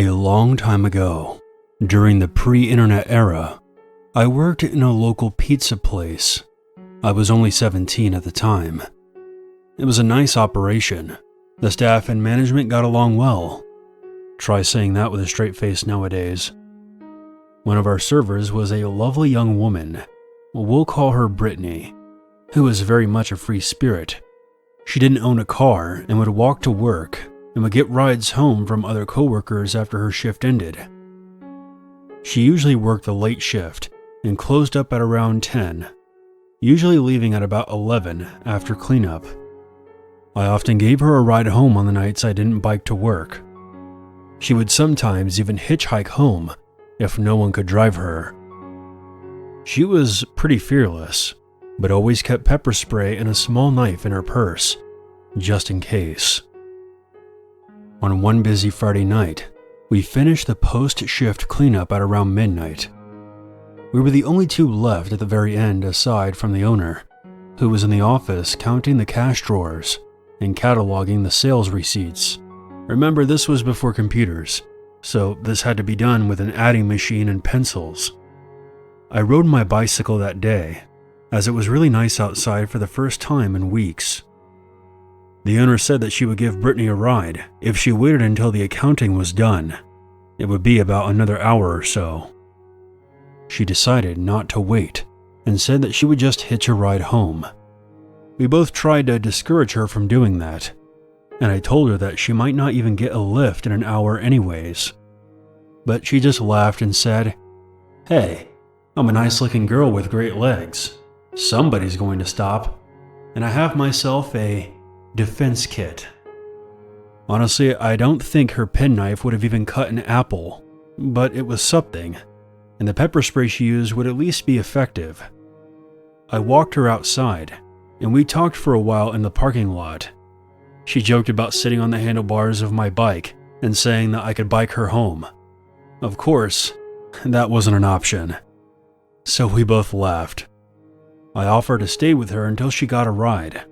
A long time ago, during the pre-internet era, I worked in a local pizza place. I was only 17 at the time. It was a nice operation. The staff and management got along well. Try saying that with a straight face nowadays. One of our servers was a lovely young woman, we'll call her Brittany, who was very much a free spirit. She didn't own a car and would walk to work and would get rides home from other coworkers after her shift ended. She usually worked the late shift and closed up at around 10, usually leaving at about 11 after cleanup. I often gave her a ride home on the nights I didn't bike to work. She would sometimes even hitchhike home if no one could drive her. She was pretty fearless, but always kept pepper spray and a small knife in her purse, just in case. On one busy Friday night, we finished the post-shift cleanup at around midnight. We were the only two left at the very end aside from the owner, who was in the office counting the cash drawers and cataloging the sales receipts. Remember, this was before computers, so this had to be done with an adding machine and pencils. I rode my bicycle that day, as it was really nice outside for the first time in weeks. The owner said that she would give Brittany a ride if she waited until the accounting was done. It would be about another hour or so. She decided not to wait and said that she would just hitch a ride home. We both tried to discourage her from doing that, and I told her that she might not even get a lift in an hour anyways. But she just laughed and said, "Hey, I'm a nice-looking girl with great legs. Somebody's going to stop, and I have myself a defense kit." Honestly, I don't think her penknife would have even cut an apple, but it was something, and the pepper spray she used would at least be effective. I walked her outside, and we talked for a while in the parking lot. She joked about sitting on the handlebars of my bike and saying that I could bike her home. Of course, that wasn't an option. So we both laughed. I offered to stay with her until she got a ride.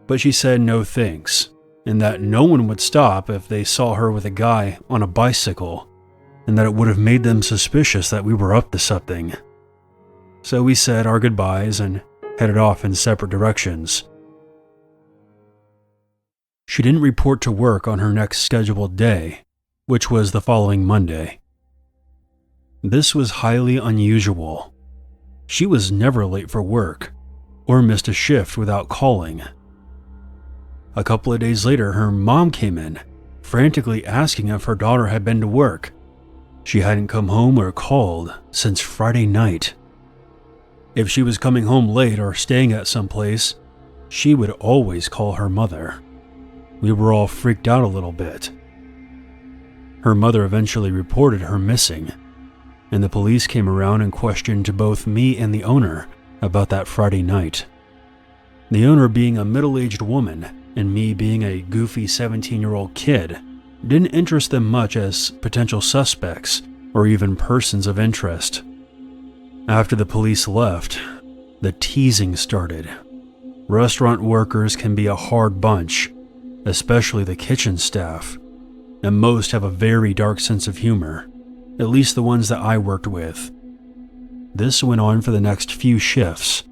But she said no thanks, and that no one would stop if they saw her with a guy on a bicycle, and that it would have made them suspicious that we were up to something. So we said our goodbyes and headed off in separate directions. She didn't report to work on her next scheduled day, which was the following Monday. This was highly unusual. She was never late for work, or missed a shift without calling. A couple of days later, her mom came in, frantically asking if her daughter had been to work. She hadn't come home or called since Friday night. If she was coming home late or staying at some place, she would always call her mother. We were all freaked out a little bit. Her mother eventually reported her missing, and the police came around and questioned both me and the owner about that Friday night. The owner, being a middle-aged woman and me being a goofy 17-year-old kid, didn't interest them much as potential suspects or even persons of interest. After the police left, the teasing started. Restaurant workers can be a hard bunch, especially the kitchen staff, and most have a very dark sense of humor, at least the ones that I worked with. This went on for the next few shifts,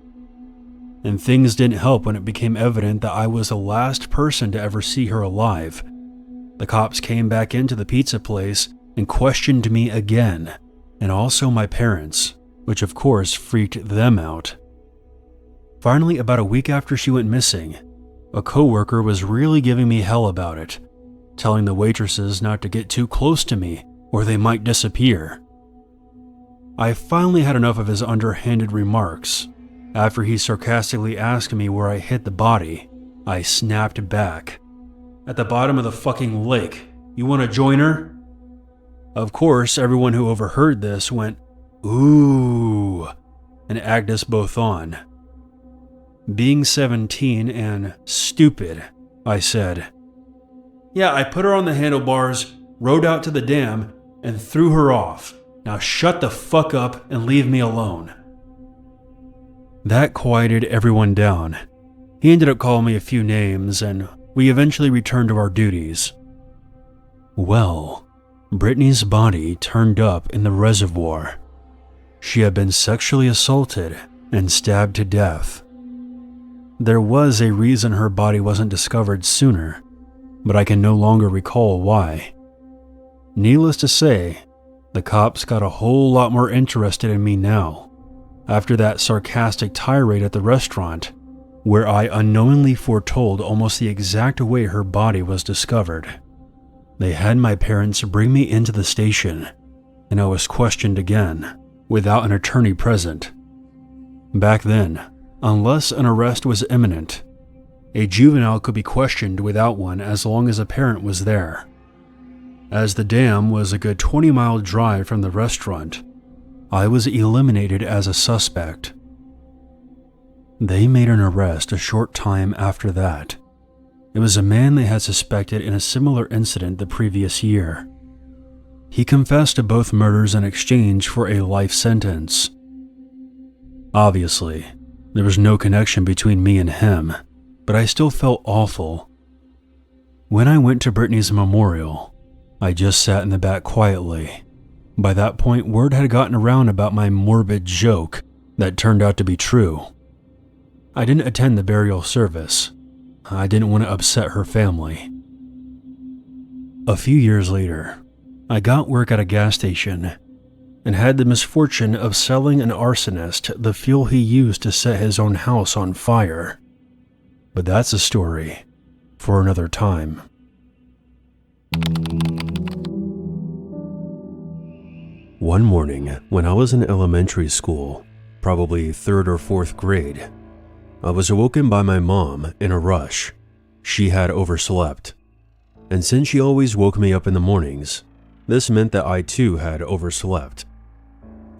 and things didn't help when it became evident that I was the last person to ever see her alive. The cops came back into the pizza place and questioned me again, and also my parents, which of course freaked them out. Finally, about a week after she went missing, a coworker was really giving me hell about it, telling the waitresses not to get too close to me or they might disappear. I finally had enough of his underhanded remarks. After he sarcastically asked me where I hid the body, I snapped back. "At the bottom of the fucking lake. You want to join her?" Of course, everyone who overheard this went, "Ooh," and egged us both on. Being 17 and stupid, I said, "Yeah, I put her on the handlebars, rode out to the dam, and threw her off. Now shut the fuck up and leave me alone." That quieted everyone down. He ended up calling me a few names, and we eventually returned to our duties. Well, Brittany's body turned up in the reservoir. She had been sexually assaulted and stabbed to death. There was a reason her body wasn't discovered sooner, but I can no longer recall why. Needless to say, the cops got a whole lot more interested in me now, after that sarcastic tirade at the restaurant, where I unknowingly foretold almost the exact way her body was discovered. They had my parents bring me into the station, and I was questioned again, without an attorney present. Back then, unless an arrest was imminent, a juvenile could be questioned without one as long as a parent was there. As the dam was a good 20-mile drive from the restaurant, I was eliminated as a suspect. They made an arrest a short time after that. It was a man they had suspected in a similar incident the previous year. He confessed to both murders in exchange for a life sentence. Obviously, there was no connection between me and him, but I still felt awful. When I went to Brittany's memorial, I just sat in the back quietly. By that point, word had gotten around about my morbid joke that turned out to be true. I didn't attend the burial service. I didn't want to upset her family. A few years later, I got work at a gas station and had the misfortune of selling an arsonist the fuel he used to set his own house on fire. But that's a story for another time. One morning, when I was in elementary school, probably 3rd or 4th grade, I was awoken by my mom in a rush. She had overslept. And since she always woke me up in the mornings, this meant that I too had overslept.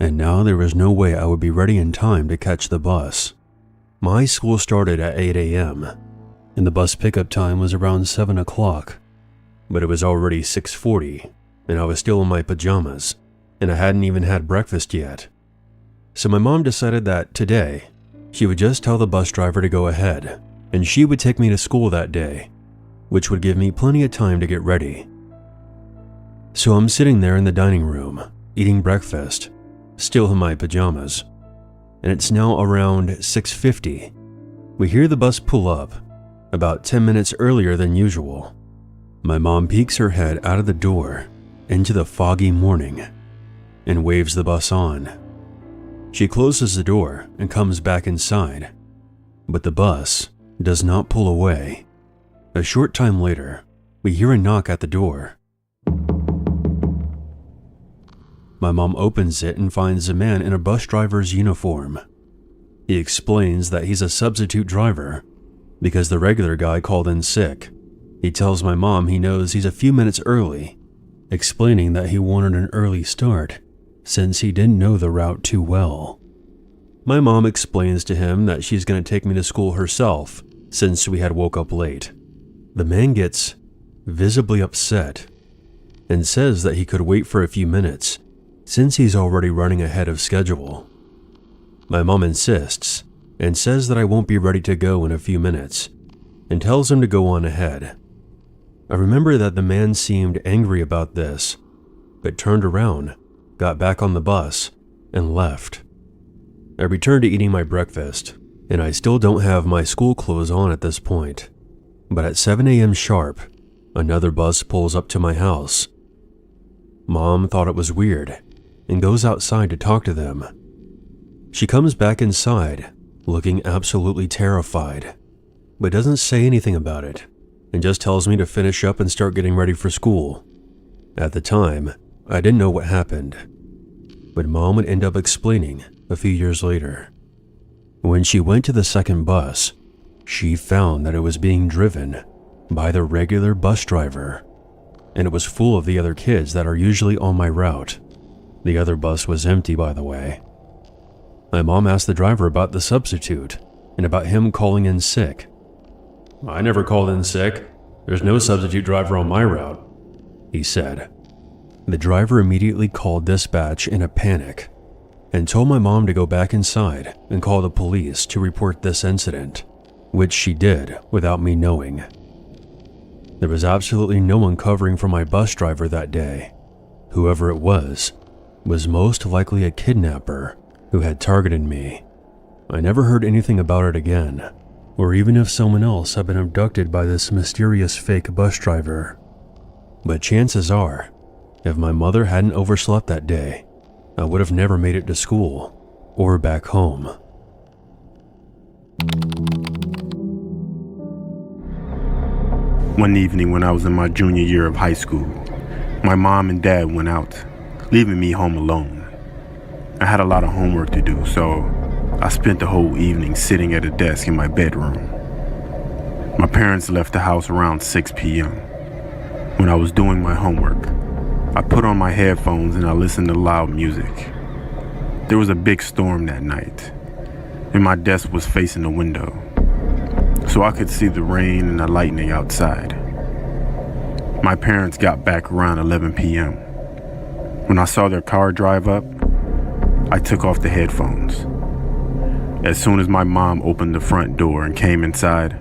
And now there was no way I would be ready in time to catch the bus. My school started at 8 a.m., and the bus pickup time was around 7 o'clock. But it was already 6:40, and I was still in my pajamas, and I hadn't even had breakfast yet. So my mom decided that today, she would just tell the bus driver to go ahead, and she would take me to school that day, which would give me plenty of time to get ready. So I'm sitting there in the dining room, eating breakfast, still in my pajamas, and it's now around 6:50. We hear the bus pull up, about 10 minutes earlier than usual. My mom peeks her head out of the door into the foggy morning and waves the bus on. She closes the door and comes back inside, but the bus does not pull away. A short time later, we hear a knock at the door. My mom opens it and finds a man in a bus driver's uniform. He explains that he's a substitute driver because the regular guy called in sick. He tells my mom he knows he's a few minutes early, explaining that he wanted an early start since he didn't know the route too well. My mom explains to him that she's going to take me to school herself since we had woke up late. The man gets visibly upset and says that he could wait for a few minutes since he's already running ahead of schedule. My mom insists and says that I won't be ready to go in a few minutes and tells him to go on ahead. I remember that the man seemed angry about this, but turned around, got back on the bus, and left. I returned to eating my breakfast, and I still don't have my school clothes on at this point. But at 7 a.m. sharp, another bus pulls up to my house. Mom thought it was weird and goes outside to talk to them. She comes back inside, looking absolutely terrified, but doesn't say anything about it and just tells me to finish up and start getting ready for school. At the time, I didn't know what happened, but Mom would end up explaining a few years later. When she went to the second bus, she found that it was being driven by the regular bus driver, and it was full of the other kids that are usually on my route. The other bus was empty, by the way. My mom asked the driver about the substitute and about him calling in sick. "I never called in sick. There's no substitute driver on my route," he said. The driver immediately called dispatch in a panic and told my mom to go back inside and call the police to report this incident, which she did without me knowing. There was absolutely no one covering for my bus driver that day, Whoever it was most likely a kidnapper who had targeted me. I never heard anything about it again, or even if someone else had been abducted by this mysterious fake bus driver. But chances are, if my mother hadn't overslept that day, I would have never made it to school or back home. One evening when I was in my junior year of high school, my mom and dad went out, leaving me home alone. I had a lot of homework to do, so I spent the whole evening sitting at a desk in my bedroom. My parents left the house around 6 p.m. When I was doing my homework, I put on my headphones and I listened to loud music. There was a big storm that night, and my desk was facing the window, so I could see the rain and the lightning outside. My parents got back around 11 p.m. When I saw their car drive up, I took off the headphones. As soon as my mom opened the front door and came inside,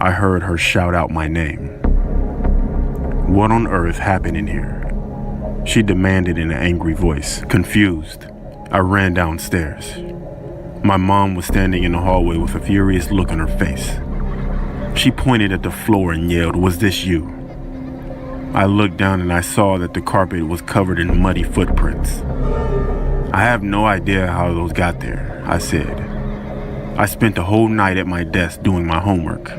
I heard her shout out my name. "What on earth happened in here?" she demanded in an angry voice. Confused, I ran downstairs. My mom was standing in the hallway with a furious look on her face. She pointed at the floor and yelled, "Was this you?" I looked down and I saw that the carpet was covered in muddy footprints. "I have no idea how those got there," I said. "I spent the whole night at my desk doing my homework."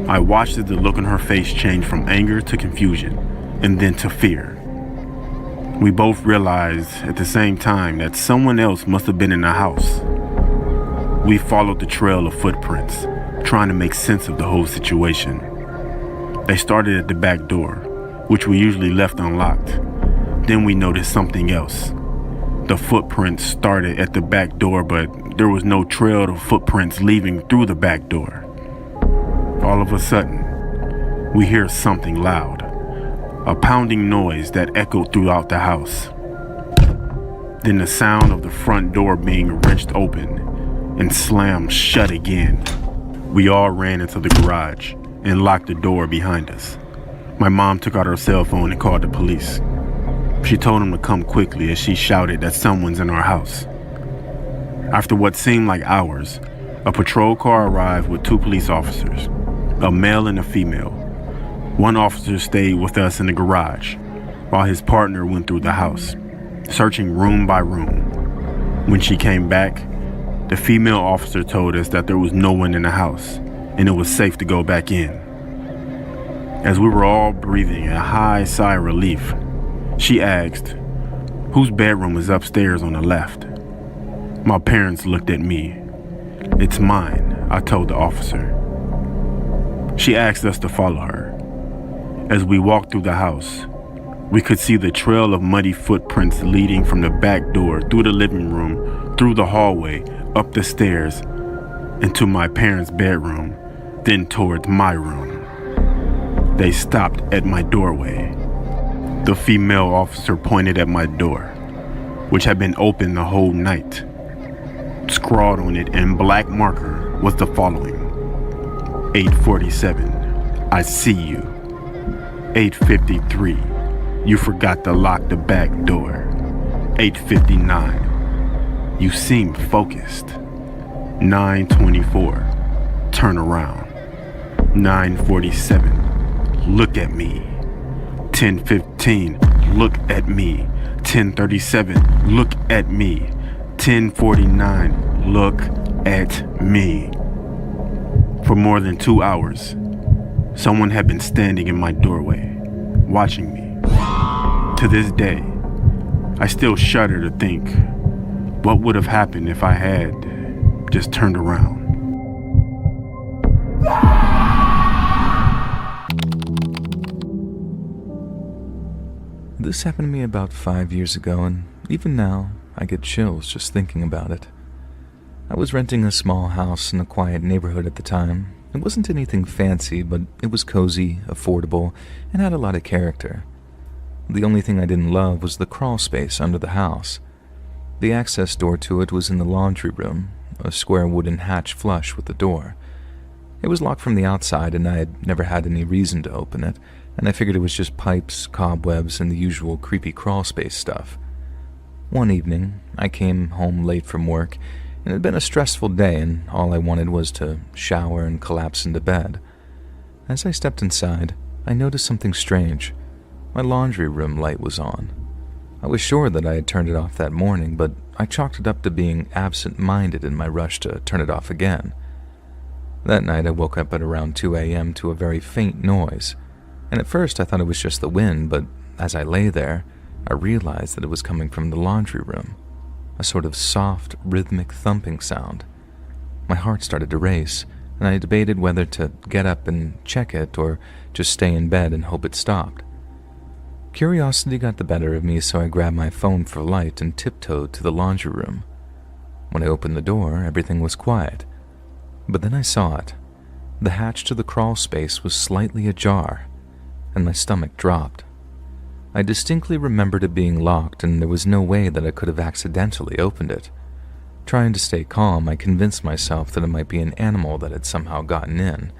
I watched as the look on her face changed from anger to confusion and then to fear. We both realized at the same time that someone else must have been in the house. We followed the trail of footprints, trying to make sense of the whole situation. They started at the back door, which we usually left unlocked. Then we noticed something else. The footprints started at the back door, but there was no trail of footprints leaving through the back door. All of a sudden, we hear something loud, a pounding noise that echoed throughout the house. Then the sound of the front door being wrenched open and slammed shut again. We all ran into the garage and locked the door behind us. My mom took out her cell phone and called the police. She told them to come quickly as she shouted that someone's in our house. After what seemed like hours, a patrol car arrived with 2 police officers, a male and a female. One officer stayed with us in the garage, while his partner went through the house, searching room by room. When she came back, the female officer told us that there was no one in the house, and it was safe to go back in. As we were all breathing a high sigh of relief, she asked, "Whose bedroom is upstairs on the left?" My parents looked at me. "It's mine," I told the officer. She asked us to follow her. As we walked through the house, we could see the trail of muddy footprints leading from the back door through the living room, through the hallway, up the stairs, into my parents' bedroom, then towards my room. They stopped at my doorway. The female officer pointed at my door, which had been open the whole night. Scrawled on it in black marker was the following: 8:47, I see you. 8:53, you forgot to lock the back door. 8:59, you seem focused. 9:24, turn around. 9:47, look at me. 10:15, look at me. 10:37, look at me. 10:49, look at me. For more than 2 hours, someone had been standing in my doorway, watching me. To this day, I still shudder to think what would have happened if I had just turned around. This happened to me about 5 years ago, and even now, I get chills just thinking about it. I was renting a small house in a quiet neighborhood at the time. It wasn't anything fancy, but it was cozy, affordable, and had a lot of character. The only thing I didn't love was the crawl space under the house. The access door to it was in the laundry room, a square wooden hatch flush with the door. It was locked from the outside, and I had never had any reason to open it, and I figured it was just pipes, cobwebs, and the usual creepy crawlspace stuff. One evening, I came home late from work, and it had been a stressful day, and all I wanted was to shower and collapse into bed. As I stepped inside, I noticed something strange. My laundry room light was on. I was sure that I had turned it off that morning, but I chalked it up to being absent-minded in my rush to turn it off again. That night, I woke up at around 2 a.m. to a very faint noise, and at first I thought it was just the wind, but as I lay there, I realized that it was coming from the laundry room, a sort of soft, rhythmic thumping sound. My heart started to race, and I debated whether to get up and check it or just stay in bed and hope it stopped. Curiosity got the better of me, so I grabbed my phone for light and tiptoed to the laundry room. When I opened the door, everything was quiet. But then I saw it. The hatch to the crawl space was slightly ajar, and my stomach dropped. I distinctly remembered it being locked, and there was no way that I could have accidentally opened it. Trying to stay calm, I convinced myself that it might be an animal that had somehow gotten in.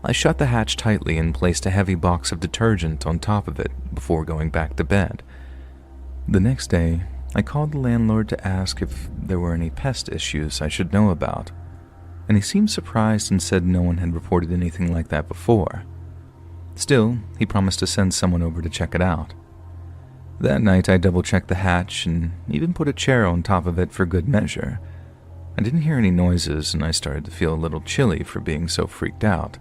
I shut the hatch tightly and placed a heavy box of detergent on top of it before going back to bed. The next day, I called the landlord to ask if there were any pest issues I should know about, and he seemed surprised and said no one had reported anything like that before. Still, he promised to send someone over to check it out. That night, I double-checked the hatch and even put a chair on top of it for good measure. I didn't hear any noises, and I started to feel a little chilly for being so freaked out.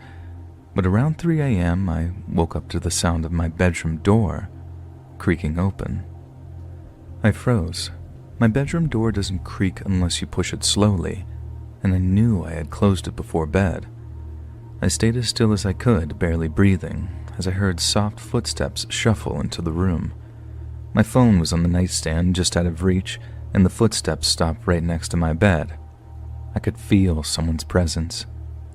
But around 3 a.m., I woke up to the sound of my bedroom door creaking open. I froze. My bedroom door doesn't creak unless you push it slowly, and I knew I had closed it before bed. I stayed as still as I could, barely breathing, as I heard soft footsteps shuffle into the room. My phone was on the nightstand just out of reach, and the footsteps stopped right next to my bed. I could feel someone's presence,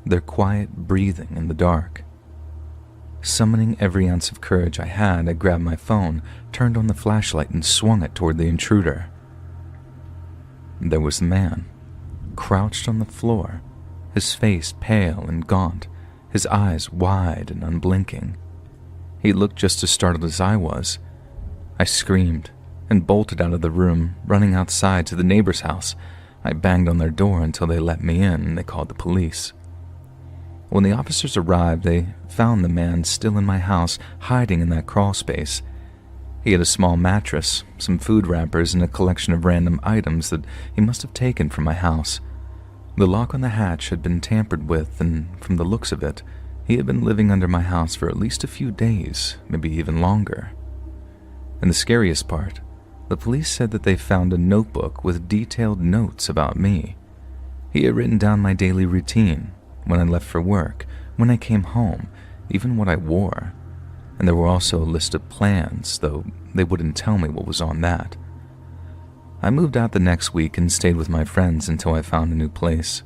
their quiet breathing in the dark. Summoning every ounce of courage I had, I grabbed my phone, turned on the flashlight, and swung it toward the intruder. There was the man, crouched on the floor, his face pale and gaunt, his eyes wide and unblinking. He looked just as startled as I was. I screamed and bolted out of the room, running outside to the neighbor's house. I banged on their door until they let me in, and they called the police. When the officers arrived, they found the man still in my house, hiding in that crawl space. He had a small mattress, some food wrappers, and a collection of random items that he must have taken from my house. The lock on the hatch had been tampered with, and from the looks of it, he had been living under my house for at least a few days, maybe even longer. And the scariest part, the police said that they found a notebook with detailed notes about me. He had written down my daily routine, when I left for work, when I came home, even what I wore. And there were also a list of plans, though they wouldn't tell me what was on that. I moved out the next week and stayed with my friends until I found a new place.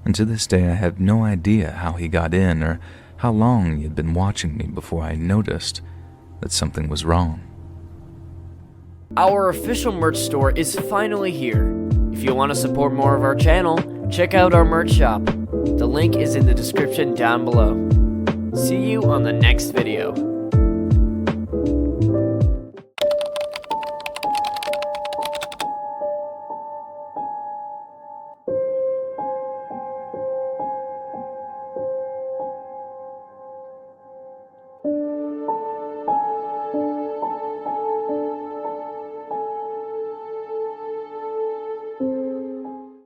And to this day, I have no idea how he got in or how long he had been watching me before I noticed that something was wrong. Our official merch store is finally here. If you want to support more of our channel, check out our merch shop. The link is in the description down below. See you on the next video.